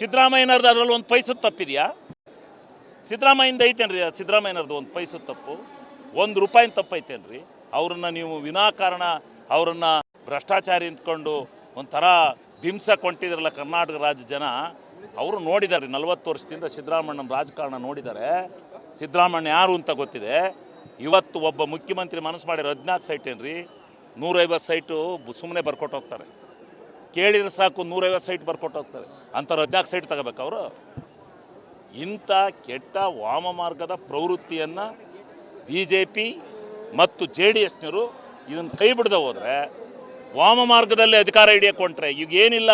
ಸಿದ್ದರಾಮಯ್ಯನವ್ರದ್ದು ಅದರಲ್ಲಿ ಒಂದು ಪೈಸು ತಪ್ಪಿದೆಯಾ? ಸಿದ್ದರಾಮಯ್ಯಂದು ಐತೇನ್ರಿ? ಸಿದ್ದರಾಮಯ್ಯನವ್ರದ್ದು ಒಂದು ಪೈಸು ತಪ್ಪು, ₹1 ತಪ್ಪೈತೇನ್ರಿ? ಅವ್ರನ್ನ ನೀವು ವಿನಾಕಾರಣ ಅವರನ್ನು ಭ್ರಷ್ಟಾಚಾರಿ ಅಂದ್ಕೊಂಡು ಒಂಥರ ಹಿಂಸೆ ಕೊಂಡಿದ್ರಲ್ಲ ಕರ್ನಾಟಕ ರಾಜ್ಯ ಜನ. ಅವರು ನೋಡಿದ್ದಾರೆ, 40 ವರ್ಷದಿಂದ ಸಿದ್ದರಾಮಯ್ಯನ ರಾಜಕಾರಣ ನೋಡಿದ್ದಾರೆ. ಸಿದ್ದರಾಮಯ್ಯ ಯಾರು ಅಂತ ಗೊತ್ತಿದೆ. ಇವತ್ತು ಒಬ್ಬ ಮುಖ್ಯಮಂತ್ರಿ ಮನಸ್ಸು ಮಾಡಿರೋ 14 ಸೈಟ್ ಏನ್ರಿ, 150 ಸೈಟು ಸುಮ್ಮನೆ ಬರ್ಕೊಟ್ಟು ಹೋಗ್ತಾರೆ. ಕೇಳಿದ್ರೆ ಸಾಕು 150 ಸೈಟ್ ಬರ್ಕೊಟ್ಟು ಹೋಗ್ತಾರೆ. ಅಂಥವ್ರು 14 ಸೈಟ್ ತಗೋಬೇಕು ಅವರು. ಇಂಥ ಕೆಟ್ಟ ವಾಮಮಾರ್ಗದ ಪ್ರವೃತ್ತಿಯನ್ನು BJP ಮತ್ತು JDSನವರು ಇದನ್ನು ಕೈ ಬಿಡದೆ ಹೋದರೆ, ವಾಮಮಾರ್ಗದಲ್ಲಿ ಅಧಿಕಾರ ಹಿಡಿಯಕೊಂಡ್ರೆ, ಈಗ ಏನಿಲ್ಲ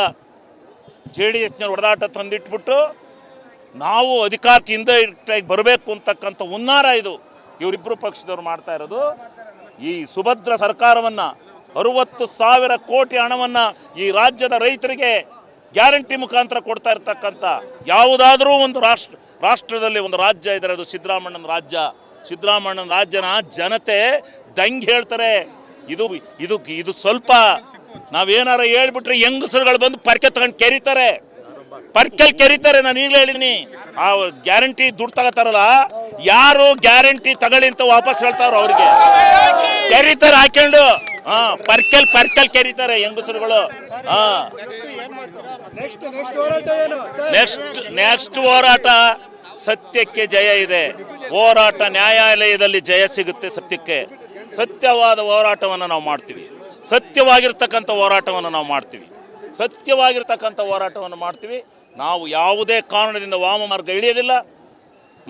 JDSನವ್ರು ಹೊಡೆದಾಟ ತಂದಿಟ್ಬಿಟ್ಟು ನಾವು ಅಧಿಕಾರಕ್ಕೆ ಇಂಡೈರೆಕ್ಟಾಗಿ ಬರಬೇಕು ಅಂತಕ್ಕಂಥ ಹುನ್ನಾರ ಇದು ಇವರಿಬ್ಬರು ಪಕ್ಷದವ್ರು ಮಾಡ್ತಾ ಇರೋದು. ಈ ಸುಭದ್ರ ಸರ್ಕಾರವನ್ನು 60,000 ಕೋಟಿ ಹಣವನ್ನು ಈ ರಾಜ್ಯದ ರೈತರಿಗೆ ಗ್ಯಾರಂಟಿ ಮುಖಾಂತರ ಕೊಡ್ತಾ ಇರ್ತಕ್ಕಂಥ ಯಾವುದಾದ್ರೂ ಒಂದು ರಾಷ್ಟ್ರದಲ್ಲಿ ಒಂದು ರಾಜ್ಯ ಇದ್ದರೆ ಅದು ಸಿದ್ದರಾಮಯ್ಯನ ರಾಜ್ಯ. ಸಿದ್ದರಾಮಯ್ಯನ ರಾಜ್ಯನ ಜನತೆ ದಂಗೆ ಹೇಳ್ತಾರೆ. ಇದು ಇದು ಇದು ಸ್ವಲ್ಪ ನಾವೇನಾರ ಹೇಳ್ಬಿಟ್ರೆ ಹೆಂಗಸರುಗಳು ಬಂದು ಪರ್ಕೆ ತಗೊಂಡು ಕೆರಿತಾರೆ, ಪರ್ಕೆಲ್ ಕೆರಿತಾರೆ. ನಾನು ಈಗಲೇ ಹೇಳಿದ್ದೀನಿ, ಆ ಗ್ಯಾರಂಟಿ ದುಡ್ಡು ತಗೋತಾರಲ್ಲ, ಯಾರು ಗ್ಯಾರಂಟಿ ತಗೊಳ್ಳಿ ಅಂತ ವಾಪಸ್ ಹೇಳ್ತಾರೋ ಅವ್ರಿಗೆ ಕೆರಿತಾರೆ ಹಾಕೊಂಡು. ಪರ್ಕೆಲ್ ಕೆರಿತಾರೆ ಹೆಂಗಸರುಗಳು. ನೆಕ್ಸ್ಟ್ ಹೋರಾಟ ಸತ್ಯಕ್ಕೆ ಜಯ ಇದೆ. ಹೋರಾಟ ನ್ಯಾಯಾಲಯದಲ್ಲಿ ಜಯ ಸಿಗುತ್ತೆ ಸತ್ಯಕ್ಕೆ. ಸತ್ಯವಾದ ಹೋರಾಟವನ್ನು ನಾವು ಮಾಡ್ತೀವಿ. ಸತ್ಯವಾಗಿರ್ತಕ್ಕಂಥ ಹೋರಾಟವನ್ನು ನಾವು ಮಾಡ್ತೀವಿ. ಸತ್ಯವಾಗಿರ್ತಕ್ಕಂಥ ಹೋರಾಟವನ್ನು ಮಾಡ್ತೀವಿ. ನಾವು ಯಾವುದೇ ಕಾರಣದಿಂದ ವಾಮಮಾರ್ಗ ಇಳಿಯೋದಿಲ್ಲ.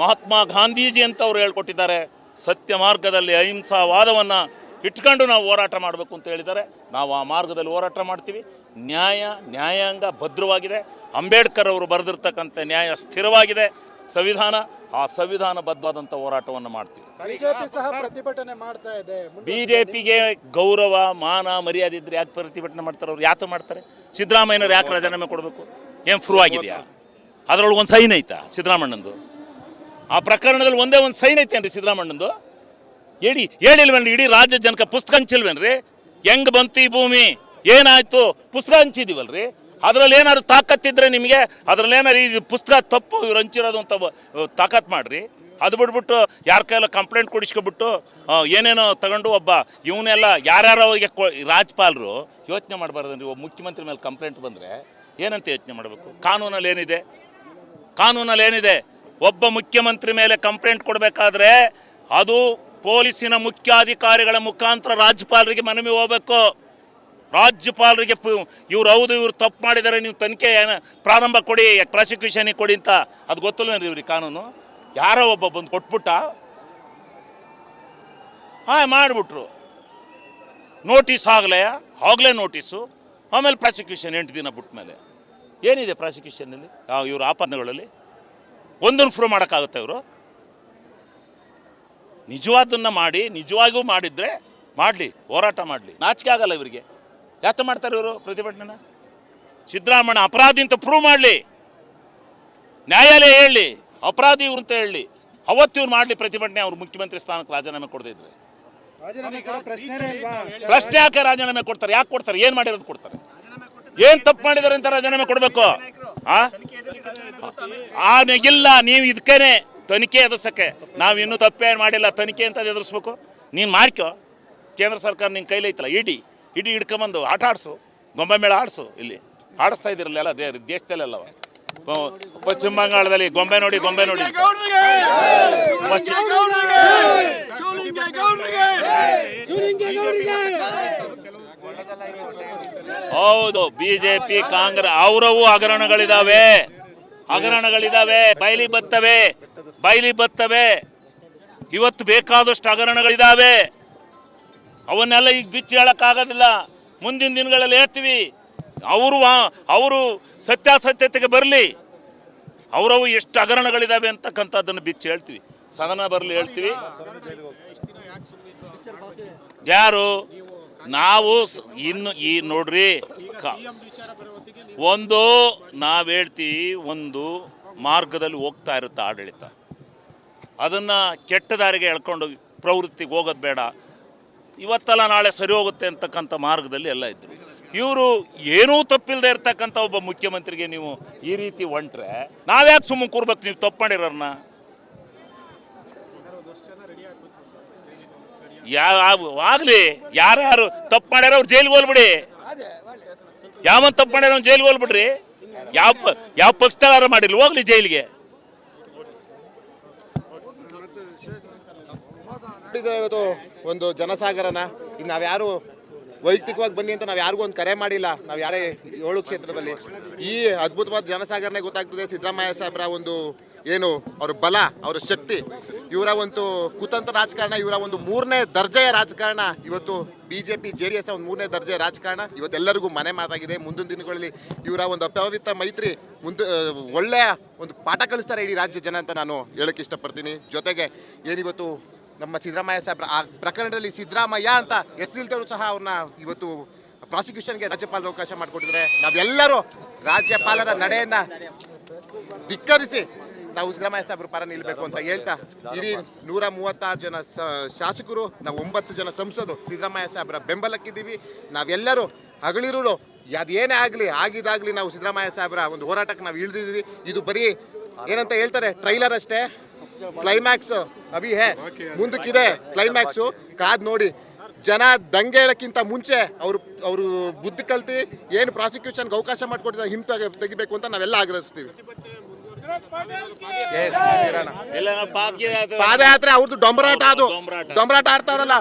ಮಹಾತ್ಮ ಗಾಂಧೀಜಿ ಅಂತ ಅವರು ಹೇಳ್ಕೊಟ್ಟಿದ್ದಾರೆ, ಸತ್ಯ ಮಾರ್ಗದಲ್ಲಿ ಅಹಿಂಸಾವಾದವನ್ನು ಇಟ್ಕೊಂಡು ನಾವು ಹೋರಾಟ ಮಾಡಬೇಕು ಅಂತ ಹೇಳಿದ್ದಾರೆ. ನಾವು ಆ ಮಾರ್ಗದಲ್ಲಿ ಹೋರಾಟ ಮಾಡ್ತೀವಿ. ನ್ಯಾಯಾಂಗ ಭದ್ರವಾಗಿದೆ. ಅಂಬೇಡ್ಕರ್ ಅವರು ಬರೆದಿರ್ತಕ್ಕಂಥ ನ್ಯಾಯ ಸ್ಥಿರವಾಗಿದೆ. ಸಂವಿಧಾನ, ಆ ಸಂವಿಧಾನಬದ್ಧವಾದಂಥ ಹೋರಾಟವನ್ನು ಮಾಡ್ತೀವಿ. BJPಗೆ ಗೌರವ ಮಾನ ಮರ್ಯಾದೆ ಇದ್ರೆ ಯಾಕೆ ಪ್ರತಿಭಟನೆ ಮಾಡ್ತಾರೆ? ಅವ್ರು ಯಾಕೆ ಮಾಡ್ತಾರೆ? ಸಿದ್ದರಾಮಯ್ಯನವ್ರು ಯಾಕೆ ರಾಜೀನಾಮೆ ಕೊಡಬೇಕು? ಏನು ಪ್ರೂವ್ ಆಗಿದೆಯಾ? ಅದರೊಳಗೆ ಒಂದು ಸೈನ್ ಐತಾ ಸಿದ್ದರಾಮಣ್ಣಂದು? ಆ ಪ್ರಕರಣದಲ್ಲಿ ಒಂದೇ ಒಂದು ಸೈನ್ ಐತೇನ್ರಿ ಸಿದ್ದರಾಮಣ್ಣಂದು? ಹೇಳಿಲ್ವೇನ್ರಿ? ಇಡೀ ರಾಜ್ಯ ಜನಕ್ಕೆ ಪುಸ್ತಕ ಹಂಚಿಲ್ವೇನ್ರಿ? ಹೆಂಗೆ ಬಂತು ಈ ಭೂಮಿ, ಏನಾಯ್ತು, ಪುಸ್ತಕ ಹಂಚಿದೀವಲ್ರಿ. ಅದರಲ್ಲಿ ಏನಾದ್ರು ತಾಕತ್ತಿದ್ರೆ ನಿಮಗೆ, ಅದರಲ್ಲಿ ಏನಾರು ಈ ಪುಸ್ತಕ ತಪ್ಪು ಇವ್ರು ಹಂಚಿರೋದು ಅಂತ ತಾಕತ್ತು ಮಾಡ್ರಿ. ಅದು ಬಿಟ್ಬಿಟ್ಟು ಯಾರ ಕೈಯೆಲ್ಲ ಕಂಪ್ಲೇಂಟ್ ಕೊಡಿಸ್ಕೊಬಿಟ್ಟು ಏನೇನೋ ತಗೊಂಡು ಒಬ್ಬ ಇವನ್ನೆಲ್ಲ ಯಾರ್ಯಾರಿಗೆ ರಾಜ್ಯಪಾಲರು ಯೋಚನೆ ಮಾಡಬಾರ್ದು. ಒಬ್ಬ ಮುಖ್ಯಮಂತ್ರಿ ಮೇಲೆ ಕಂಪ್ಲೇಂಟ್ ಬಂದರೆ ಏನಂತ ಯೋಚನೆ ಮಾಡಬೇಕು? ಕಾನೂನಲ್ಲಿ ಏನಿದೆ? ಒಬ್ಬ ಮುಖ್ಯಮಂತ್ರಿ ಮೇಲೆ ಕಂಪ್ಲೇಂಟ್ ಕೊಡಬೇಕಾದ್ರೆ ಅದು ಪೊಲೀಸಿನ ಮುಖ್ಯಾಧಿಕಾರಿಗಳ ಮುಖಾಂತರ ರಾಜ್ಯಪಾಲರಿಗೆ ಮನವಿ ಹೋಗಬೇಕು. ರಾಜ್ಯಪಾಲರಿಗೆ ಇವ್ರು ಹೌದು ಇವ್ರು ತಪ್ಪು ಮಾಡಿದ್ದಾರೆ, ನೀವು ತನಿಖೆ ಪ್ರಾರಂಭ ಕೊಡಿ, ಪ್ರಾಸಿಕ್ಯೂಷನಿಗೆ ಕೊಡಿ ಅಂತ. ಅದು ಗೊತ್ತಿಲ್ವೇನ್ರಿ ಇವ್ರಿಗೆ ಕಾನೂನು? ಯಾರೋ ಒಬ್ಬ ಬಂದು ಕೊಟ್ಬಿಟ್ಟ, ಮಾಡಿಬಿಟ್ರು. ನೋಟಿಸ್ ಆಗಲೇ ನೋಟಿಸು, ಆಮೇಲೆ ಪ್ರಾಸಿಕ್ಯೂಷನ್ 8 ದಿನ ಬಿಟ್ಟ ಮೇಲೆ ಏನಿದೆ ಪ್ರಾಸಿಕ್ಯೂಷನ್ನಲ್ಲಿ? ಇವ್ರ ಆಪಾದನೆಗಳಲ್ಲಿ ಒಂದನ್ನು ಪ್ರೂವ್ ಮಾಡೋಕ್ಕಾಗುತ್ತೆ? ಇವರು ನಿಜವಾದನ್ನು ಮಾಡಿ, ನಿಜವಾಗಿಯೂ ಮಾಡಿದರೆ ಮಾಡಲಿ, ಹೋರಾಟ ಮಾಡಲಿ. ನಾಚಿಕೆ ಆಗಲ್ಲ ಇವರಿಗೆ. ಯಾಕೆ ಮಾಡ್ತಾರೆ ಇವರು ಪ್ರತಿಭಟನೆ? ಸಿದ್ದರಾಮಯ್ಯ ಅಪರಾಧಿ ಅಂತ ಪ್ರೂವ್ ಮಾಡಲಿ, ನ್ಯಾಯಾಲಯ ಹೇಳಿ ಅಪರಾಧಿ ಇವ್ರು ಅಂತ ಹೇಳಿ, ಅವತ್ತು ಇವ್ರು ಮಾಡಲಿ ಪ್ರತಿಭಟನೆ. ಅವ್ರು ಮುಖ್ಯಮಂತ್ರಿ ಸ್ಥಾನಕ್ಕೆ ರಾಜೀನಾಮೆ ಕೊಡದೇ ಇದ್ರೆ ಪ್ರಶ್ನೆ ಯಾಕೆ ರಾಜೀನಾಮೆ ಕೊಡ್ತಾರೆ? ಯಾಕೆ ಕೊಡ್ತಾರೆ? ಏನು ಮಾಡಿರೋದು ಕೊಡ್ತಾರೆ? ಏನು ತಪ್ಪು ಮಾಡಿದಾರೆ ಅಂತ ರಾಜೀನಾಮೆ ಕೊಡಬೇಕು? ಇಲ್ಲ, ನೀವು ಇದಕ್ಕೇನೆ ತನಿಖೆ ಎದುರಿಸೋಕ್ಕೆ. ನಾವು ಇನ್ನೂ ತಪ್ಪೇನು ಮಾಡಿಲ್ಲ, ತನಿಖೆ ಅಂತ ಎದುರಿಸ್ಬೇಕು. ನೀನು ಮಾಡ್ಕೋ, ಕೇಂದ್ರ ಸರ್ಕಾರ ನಿನ್ನ ಕೈಲೈತಲ್ಲ, ಇಡೀ ಹಿಡ್ಕೊಂಬಂದು ಆಟ ಆಡಿಸು, ಗೊಂಬೆ ಮೇಳ ಆಡಿಸು. ಇಲ್ಲಿ ಆಡಿಸ್ತಾ ಇದ್ದೀರಲ್ಲ ಎಲ್ಲ ದೇಶದಲ್ಲೆಲ್ಲವ. ಪಶ್ಚಿಮ ಬಂಗಾಳದಲ್ಲಿ ಗೊಂಬೆ ನೋಡಿ ಹೌದು, BJP ಕಾಂಗ್ರೆಸ್ ಅವರವು ಹಗರಣಗಳಿದಾವೆ, ಬಯಲಿ ಬರ್ತವೆ. ಇವತ್ತು ಬೇಕಾದಷ್ಟು ಹಗರಣಗಳಿದಾವೆ. ಅವನ್ನೆಲ್ಲ ಈಗ ಬಿಚ್ಚಿ ಹೇಳೋಕ್ಕಾಗೋದಿಲ್ಲ. ಮುಂದಿನ ದಿನಗಳಲ್ಲಿ ಹೇಳ್ತೀವಿ. ಅವರು ಸತ್ಯಾಸತ್ಯತೆಗೆ ಬರಲಿ. ಅವರವು ಎಷ್ಟು ಹಗರಣಗಳಿದಾವೆ ಅಂತಕ್ಕಂಥದ್ದನ್ನು ಬಿಚ್ಚಿ ಹೇಳ್ತೀವಿ. ಸದನ ಬರಲಿ ಹೇಳ್ತೀವಿ. ಯಾರು ನಾವು ಇನ್ನು ಈ ನೋಡ್ರಿ, ಒಂದು ನಾವು ಹೇಳ್ತೀವಿ, ಒಂದು ಮಾರ್ಗದಲ್ಲಿ ಹೋಗ್ತಾ ಇರುತ್ತೆ ಆಡಳಿತ. ಅದನ್ನು ಕೆಟ್ಟ ದಾರಿಗೆ ಎಳ್ಕೊಂಡು ಪ್ರವೃತ್ತಿಗೆ ಹೋಗೋದು ಬೇಡ. ಇವತ್ತಲ್ಲ ನಾಳೆ ಸರಿ ಹೋಗುತ್ತೆ ಅಂತಕ್ಕಂಥ ಮಾರ್ಗದಲ್ಲಿ ಎಲ್ಲ ಇದ್ದರು. ಇವರು ಏನೂ ತಪ್ಪಿಲ್ಲದೆ ಇರ್ತಕ್ಕಂಥ ಒಬ್ಬ ಮುಖ್ಯಮಂತ್ರಿಗೆ ನೀವು ಈ ರೀತಿ ಹೊಂಟ್ರೆ ನಾವ್ಯಾಕೆ ಸುಮ್ಮನೆ ಕೂರ್ಬೇಕು? ನೀವು ತಪ್ಪು ಮಾಡಿರೋರ್ನ ಆಗಲಿ, ಯಾರ್ಯಾರು ತಪ್ಪು ಮಾಡ್ಯಾರ ಅವ್ರು ಜೈಲಿಗೆ ಹೋಗ್ಬಿಡಿ. ಯಾವನ್ ತಪ್ಪು ಮಾಡ್ಯಾರ ಅವ್ನು ಜೈಲಿಗೆ ಹೋಗ್ಬಿಡ್ರಿ. ಯಾವ ಪಕ್ಷದಲ್ಲಾರ ಮಾಡಿಲ್ಲ, ಹೋಗ್ಲಿ ಜೈಲಿಗೆ. ಇವತ್ತು ಒಂದು ಜನಸಾಗರನ ಈಗ ನಾವ್ಯಾರು ವೈಯಕ್ತಿಕವಾಗಿ ಬನ್ನಿ ಅಂತ ನಾವು ಯಾರಿಗೂ ಒಂದು ಕರೆ ಮಾಡಿಲ್ಲ. ನಾವು ಯಾರೇ 7 ಕ್ಷೇತ್ರದಲ್ಲಿ ಈ ಅದ್ಭುತವಾದ ಜನಸಾಗರನೇ ಗೊತ್ತಾಗ್ತದೆ. ಸಿದ್ದರಾಮಯ್ಯ ಸಾಹೇಬ್ರ ಒಂದು ಏನು ಅವ್ರ ಬಲ, ಅವರ ಶಕ್ತಿ, ಇವರ ಒಂದು ಕುತಂತ್ರ ರಾಜಕಾರಣ, ಇವರ ಒಂದು 3ನೇ ದರ್ಜೆಯ ರಾಜಕಾರಣ. ಇವತ್ತು BJP JDS ಒಂದು 3ನೇ ದರ್ಜೆಯ ರಾಜಕಾರಣ ಇವತ್ತೆಲ್ಲರಿಗೂ ಮನೆ ಮಾತಾಗಿದೆ. ಮುಂದಿನ ದಿನಗಳಲ್ಲಿ ಇವರ ಒಂದು ಅಪವಿತ್ರ ಮೈತ್ರಿ ಒಳ್ಳೆಯ ಒಂದು ಪಾಠ ಕಲಿಸ್ತಾರೆ ಇಡೀ ರಾಜ್ಯ ಜನ ಅಂತ ನಾನು ಹೇಳಕ್ಕೆ ಇಷ್ಟಪಡ್ತೀನಿ. ಜೊತೆಗೆ ಏನಿವತ್ತು ನಮ್ಮ ಸಿದ್ದರಾಮಯ್ಯ ಸಾಹೇಬ್ರ ಆ ಪ್ರಕರಣದಲ್ಲಿ ಸಿದ್ದರಾಮಯ್ಯ ಅಂತ ಹೆಸರಿಲ್ದವರು ಸಹ ಅವ್ರನ್ನ ಇವತ್ತು ಪ್ರಾಸಿಕ್ಯೂಷನ್ಗೆ ರಾಜ್ಯಪಾಲರು ಅವಕಾಶ ಮಾಡಿಕೊಟ್ಟಿದ್ದಾರೆ. ನಾವೆಲ್ಲರೂ ರಾಜ್ಯಪಾಲರ ನಡೆಯನ್ನ ಧಿಕ್ಕರಿಸಿ ನಾವು ಸಿದ್ದರಾಮಯ್ಯ ಸಾಹೇಬ್ರ ಪರ ನಿಲ್ಲಬೇಕು ಅಂತ ಹೇಳ್ತಾ, ಇಡೀ 136 ಜನ ಶಾಸಕರು, ನಾವು 9 ಜನ ಸಂಸದರು ಸಿದ್ದರಾಮಯ್ಯ ಸಾಹೇಬ್ರ ಬೆಂಬಲಕ್ಕಿದ್ದೀವಿ. ನಾವೆಲ್ಲರೂ ಹಗಳಿರು ಅದೇನೇ ಆಗಲಿ ಆಗಿದಾಗಲಿ ನಾವು ಸಿದ್ದರಾಮಯ್ಯ ಸಾಹೇಬ್ರ ಒಂದು ಹೋರಾಟಕ್ಕೆ ನಾವು ಇಳಿದಿದ್ದೀವಿ. ಇದು ಬರೀ ಏನಂತ ಹೇಳ್ತಾರೆ ಟ್ರೈಲರ್ ಅಷ್ಟೇ, ಕ್ಲೈಮ್ಯಾಕ್ಸ್ ಅಭಿ ಹೇ, ಮುಂದಕ್ಕಿದೆ ಕ್ಲೈಮ್ಯಾಕ್ಸು. ಕಾದ್ ನೋಡಿ. ಜನ ದಂಗೆ ಹೇಳಕ್ಕಿಂತ ಮುಂಚೆ ಅವರು ಬುದ್ಧಿ ಕಲ್ತಿ ಏನು ಪ್ರಾಸಿಕ್ಯೂಷನ್ಗೆ ಅವಕಾಶ ಮಾಡಿಕೊಟ್ಟಿದ್ದಾರೆ ಹಿಂದೆ ತೆಗಿಬೇಕು ಅಂತ ನಾವೆಲ್ಲ ಆಗ್ರಹಿಸ್ತೀವಿ. ಪಾದಯಾತ್ರೆ ಅವ್ರದ್ದು ಡೊಂಬರಾಟ, ಅದು ಡೊಂಬರಾಟ ಆಡ್ತಾವ್ರಲ್ಲ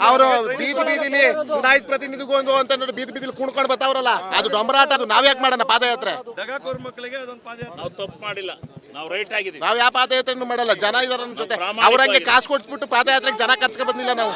ಅವರು ಬೀದಿಲಿ ಚುನಾಯಿತ ಪ್ರತಿನಿಧಿಗೊಂದು ಅಂತ ಬೀದಿ ಬೀದಿಲಿ ಕುಣ್ಕೊಂಡು ಬರ್ತಾವ್ರಲ್ಲ, ಅದು ಡೊಂಬರಾಟ. ಅದು ನಾವ್ಯಾಕೆ ಮಾಡೋಣ ಪಾದಯಾತ್ರೆ? ನಾವ್ ಯಾವ ಪಾದಯಾತ್ರೆ ಮಾಡಲ್ಲ. ಜನ ಇದಾರ ನಮ್ಮ ಜೊತೆ. ಅವ್ರಂಗೆ ಕಾಸು ಕೊಡ್ಸ್ಬಿಟ್ಟು ಪಾದಯಾತ್ರೆಗೆ ಜನ ಕರ್ಸ್ಕೊ ಬಂದಿಲ್ಲ ನಾವು.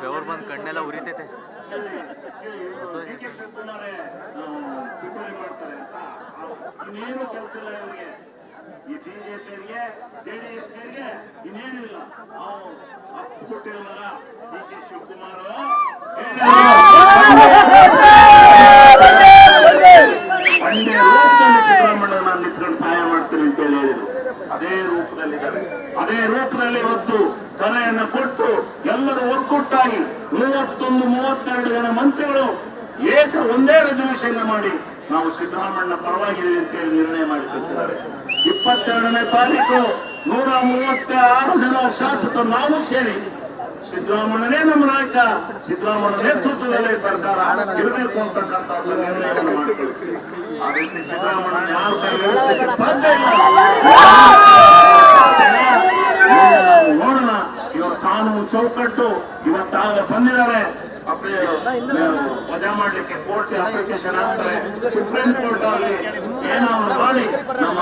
ಬೆವರು ಬಂದು ಕಣ್ಣೆಲ್ಲ ಉರಿತೈತೆ. ಇನ್ನೇನು ಕೆಲಸ ಇಲ್ಲ ಇವರಿಗೆ, ಈ ಬಿಜೆಪಿಯವರಿಗೆ JDS ಇನ್ನೇನು ಇಲ್ಲ. ಹುಟ್ಟಿರೋ ಮಗ DK ಶಿವಕುಮಾರ್ ಬಂಡೆ ರೂಪದಲ್ಲಿ ಸಿದ್ದರಾಮಯ್ಯ ನಾನು ನಿಂತ್ಕೊಂಡು ಸಹಾಯ ಮಾಡ್ತೀನಿ ಅಂತ ಹೇಳಿದ್ರು. ಅದೇ ರೂಪದಲ್ಲಿದ್ದಾರೆ. ಅದೇ ರೂಪದಲ್ಲಿ ಇವತ್ತು ಕರೆಯನ್ನು ಕೊಟ್ಟು ಎಲ್ಲರೂ ಒಕ್ಕೂಟಾಗಿ 31-32 ಜನ ಮಂತ್ರಿಗಳು ಒಂದೇ ರೆಸಲ್ಯೂಷನ್ ಮಾಡಿ ನಾವು ಸಿದ್ದರಾಮಯ್ಯ ಪರವಾಗಿದ್ದೀವಿ ಅಂತೇಳಿ ನಿರ್ಣಯ ಮಾಡಿ ಕಳಿಸಿದ್ದಾರೆ. 22ನೇ ತಾರೀಕು 136 ಜನ ಶಾಸಕರು ನಾವು ಸೇರಿ ಸಿದ್ದರಾಮಯ್ಯನೇ ನಮ್ಮ ನಾಯಕ, ಸಿದ್ದರಾಮಯ್ಯ ನೇತೃತ್ವದಲ್ಲೇ ಸರ್ಕಾರ ಇರಬೇಕು ಅಂತಕ್ಕಂಥ ನಿರ್ಣಯವನ್ನು ಮಾಡಿಕೊಳ್ತೀವಿ. ಆ ರೀತಿ ಸಿದ್ದರಾಮಯ್ಯ ಯಾರು ಕೈ ಸಾಧ್ಯ ಇಲ್ಲ. ನೋಡೋಣ. ಇವರು ಕಾನೂನು ಚೌಕಟ್ಟು ಇವತ್ತಾಗ ಬಂದಿದ್ದಾರೆ. ವಜಾ ಮಾಡ್ಲಿಕ್ಕೆ ಕೋರ್ಟ್ ಅಪ್ಲಿಕೇಶನ್ ಹಾಕ್ತಾರೆ. ಸುಪ್ರೀಂ ಕೋರ್ಟ್ ಅಲ್ಲಿ ಏನಾದ್ರು ಮಾಡಿ ನಮ್ಮ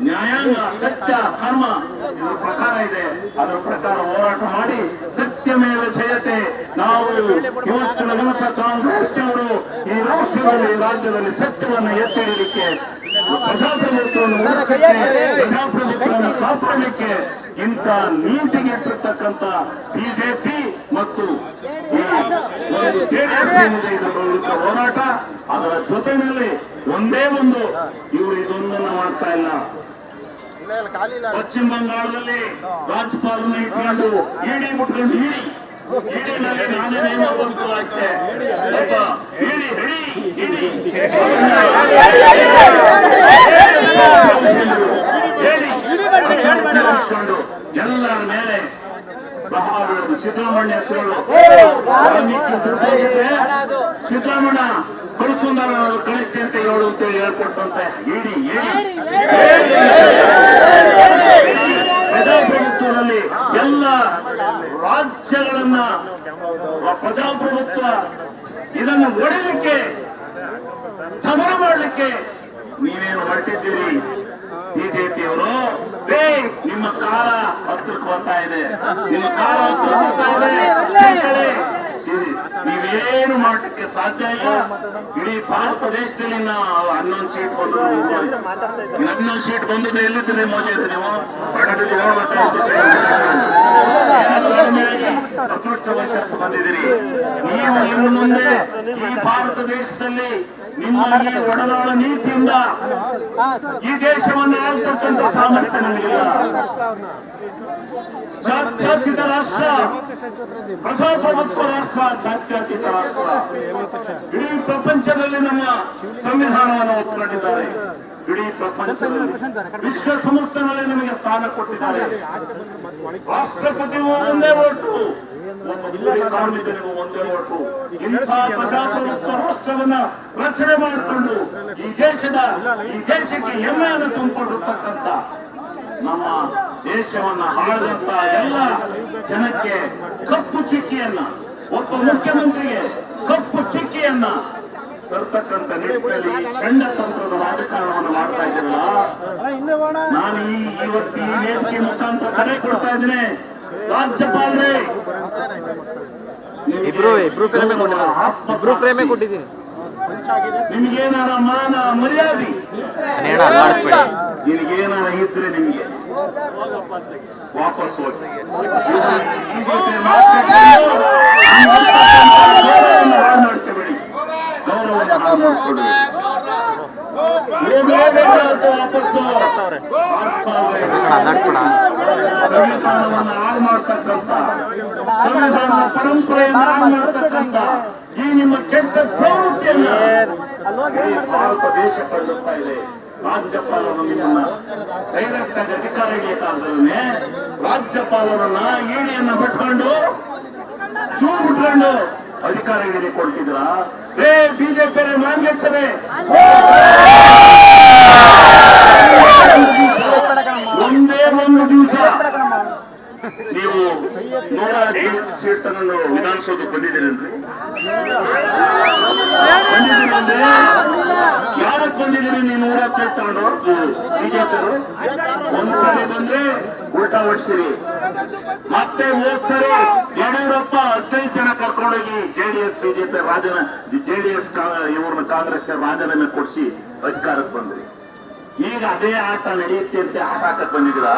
ನ್ಯಾಯಾಂಗ ಸತ್ಯ ಕರ್ಮ ಇದ್ರ ಪ್ರಕಾರ ಇದೆ, ಅದರ ಪ್ರಕಾರ ಹೋರಾಟ ಮಾಡಿ ಸತ್ಯ ಮೇಲೆ ಜಯತೆ. ನಾವು ಇವತ್ತಿನ ದಿವಸ ಕಾಂಗ್ರೆಸ್ನವರು ಈ ರಾಜ್ಯದಲ್ಲಿ ಸತ್ಯವನ್ನು ಎತ್ತಿ ಹಿಡಿಯಲಿಕ್ಕೆ, ಪ್ರಜಾಪ್ರಭುತ್ವವನ್ನು ಕಾಪಾಡಲಿಕ್ಕೆ ಇಂಥ ನೀತಿಗೆಟ್ಟಿರ್ತಕ್ಕಂಥ ಬಿಜೆಪಿ ಮತ್ತು JDS ಹೋರಾಟ, ಅದರ ಜೊತೆಯಲ್ಲಿ ಒಂದೇ ಒಂದು ಇವರು ಇದೊಂದನ್ನು ಮಾಡ್ತಾ ಇಲ್ಲ. ಪಶ್ಚಿಮ ಬಂಗಾಳದಲ್ಲಿ ರಾಜ್ಯಪಾಲನ ಇಟ್ಕೊಂಡು ಇಡಿ ಮುಟ್ಕೊಂಡು ಇಡಿನಲ್ಲಿ ನಾನೇ ನೇಮ ಆಗ್ತೆ ಎಲ್ಲರ ಮೇಲೆ ಸಿದ್ದರಾಮಯ್ಯ ಸಿದ್ದರಾಮಯ್ಯ ಕಳಿಸುವಂದ ಕಳಿಸ್ತಿ ಅಂತ ಹೇಳು ಅಂತೇಳಿ ಹೇಳ್ಕೊಟ್ಟಂತೆ ಪ್ರಜಾಪ್ರಭುತ್ವದಲ್ಲಿ ಎಲ್ಲ ರಾಜ್ಯಗಳನ್ನ ಪ್ರಜಾಪ್ರಭುತ್ವ ಇದನ್ನು ಒಡೆಯಲಿಕ್ಕೆ ದಮನ ಮಾಡಲಿಕ್ಕೆ ನೀವೇನು ಹೊರಟಿದ್ದೀರಿ ಬಿಜೆಪಿಯವರು. ನಿಮ್ಮ ಕಾಲ ಹತ್ರಕ್ಕೆ ಬರ್ತಾ ಇದೆ, ನಿಮ್ಮ ಕಾಲ ಹತ್ರಕ್ಕೆ ಬರ್ತಾ ಇದೆ. ನೀವೇನು ಮಾಡಲಿಕ್ಕೆ ಸಾಧ್ಯ ಇಲ್ಲ. ಇಡೀ ಭಾರತ ದೇಶದಲ್ಲಿ 11 ಸೀಟ್ ಬಂದ್ರು 11 ಸೀಟ್ ಬಂದಿದ್ರೆ ಎಲ್ಲಿದ್ದೀರಿ ಮೋದಿ ಅಂತ ನೀವು ಅದೃಷ್ಟವಶಾತ್ ಬಂದಿದ್ದೀರಿ. ನೀವು ಇನ್ನು ಮುಂದೆ ಈ ಭಾರತ ದೇಶದಲ್ಲಿ ನಿಮ್ಮ ಈ ಒಡನಾಡ ನೀತಿಯಿಂದ ಈ ದೇಶವನ್ನು ಆಳ್ತಕ್ಕಂಥ ಸಾಮರ್ಥ್ಯ ನಮಗಿಲ್ಲ. ಜಾತ್ಯತೀತ ರಾಷ್ಟ್ರ, ಪ್ರಜಾಪ್ರಭುತ್ವ ರಾಷ್ಟ್ರ, ಜಾತ್ಯತೀತ ರಾಷ್ಟ್ರ. ಇಡೀ ಪ್ರಪಂಚದಲ್ಲಿ ನಮ್ಮ ಸಂವಿಧಾನವನ್ನು ಒಪ್ಪಿಕೊಂಡಿದ್ದಾರೆ. ಇಡೀ ಪ್ರಪಂಚದಲ್ಲಿ ವಿಶ್ವಸಂಸ್ಥೆಗಳಲ್ಲಿ ನಮಗೆ ಸ್ಥಾನ ಕೊಟ್ಟಿದ್ದಾರೆ. ರಾಷ್ಟ್ರಪತಿಗೂ ಒಂದೇ ಓಟು, ಕಾರ್ಮಿಕರಿಗೂ ಒಂದೇ ಓಟು. ಇಂಥ ಪ್ರಜಾಪ್ರಭುತ್ವ ರಾಷ್ಟ್ರವನ್ನ ರಚನೆ ಮಾಡಿಕೊಂಡು ಈ ದೇಶಕ್ಕೆ ಹೆಮ್ಮೆಯನ್ನು ತುಂಬಿಕೊಂಡಿರ್ತಕ್ಕಂಥ ನಮ್ಮ ದೇಶವನ್ನ ಆಳದಂತ ಎಲ್ಲ ಜನಕ್ಕೆ ಕಪ್ಪು ಚುಕ್ಕಿಯನ್ನ, ಒಬ್ಬ ಮುಖ್ಯಮಂತ್ರಿಗೆ ಕಪ್ಪು ಚುಕ್ಕಿಯನ್ನ ತರ್ತಕ್ಕಂಥ ನಿಟ್ಟಿನಲ್ಲಿ ಷಂಡತಂತ್ರದ ರಾಜಕಾರಣವನ್ನು ಮಾಡ್ತಾ ಇದ್ದೀರಲ್ಲ. ನಾನು ಇವತ್ತು ಈ ವೇದಿಕೆ ಮುಖಾಂತರ ಕರೆ ಕೊಡ್ತಾ ಇದ್ದೇನೆ. ರಾಜ್ಯಪಾಲರೇ, ಕೊಟ್ಟಿದ್ದೀನಿ. ನಿಮ್ಗೇನಾರ ಮಾನ ಮರ್ಯಾದೆ ನಿನಗೇನಾರ ಇದ್ರೆ ನಿಮ್ಗೆ ವಾಪಸ್ ಹೋಗಿ ಮಾಡ್ಕೊಬೇಡಿ. ಗೌರವವನ್ನು ಹಾಳು ಮಾಡಿಕೊಡ್ಬೇಡಿ. ವಾಪಸ್ಸು ಸಂವಿಧಾನವನ್ನು ಹಾಳು ಮಾಡ್ತಕ್ಕಂಥ, ಸಂವಿಧಾನದ ಪರಂಪರೆಯನ್ನು ಹಾಳು ಮಾಡ್ತಕ್ಕಂಥ ಈ ನಿಮ್ಮ ಕೆಟ್ಟ ಪ್ರವೃತ್ತಿಯನ್ನ ಭಾರತ ದೇಶ ಪಡೆದುತ್ತಾ ಇದೆ. ರಾಜ್ಯಪಾಲರು ನಿಮ್ಮನ್ನ ಡೈರೆಕ್ಟ್ ಆಗಿ ಅಧಿಕಾರ ಹಿಡಿಯಕ್ಕಾದ್ರೆ ರಾಜ್ಯಪಾಲರನ್ನ ಇಡಿಯನ್ನ ಬಿಟ್ಕೊಂಡು ಬಿಟ್ಕೊಂಡು ಅಧಿಕಾರ ಹಿಡಿಯಕ್ಕೆ ಕೊಡ್ತಿದ್ರ. ಬಿಜೆಪಿ ಮಾನ್ಗೆಟ್ಟದೆ ಒಂದೇ ಒಂದು ದಿವಸ ನೀವು 105 ಸೀಟ್ ಅನ್ನು ವಿಧಾನಸೌಧಕ್ಕೆ ಬಂದಿದ್ದೀರೇನ್ರಿ? ಬಂದಿದ್ದೀರಂದ್ರೆ ಯಾವತ್ ಬಂದಿದ್ದೀರಿ? ನೀವು 105 ತಗೊಂಡು ಬಿಜೆಪಿಯವರು ಒಂದ್ಸರಿ ಬಂದ್ರೆ ಉಲ್ಟಾ ಹೊಡ್ಸಿರಿ. ಮತ್ತೆ ಹೋದ್ಸರಿ ಯಡಿಯೂರಪ್ಪ 15 ಜನ ಕರ್ಕೊಂಡೋಗಿ ಜೆಡಿಎಸ್ ಬಿಜೆಪಿ ಜೆಡಿಎಸ್ ಇವ್ರನ್ನ ಕಾಂಗ್ರೆಸ್ಗೆ ರಾಜೀನಾಮೆ ಕೊಡಿಸಿ ಅಧಿಕಾರಕ್ಕೆ ಬಂದ್ರಿ. ಈಗ ಅದೇ ಆಟ ನಡೆಯುತ್ತೆ ಅಂತ ಆಟ ಹಾಕಕ್ ಬಂದಿದ್ದೀರಾ?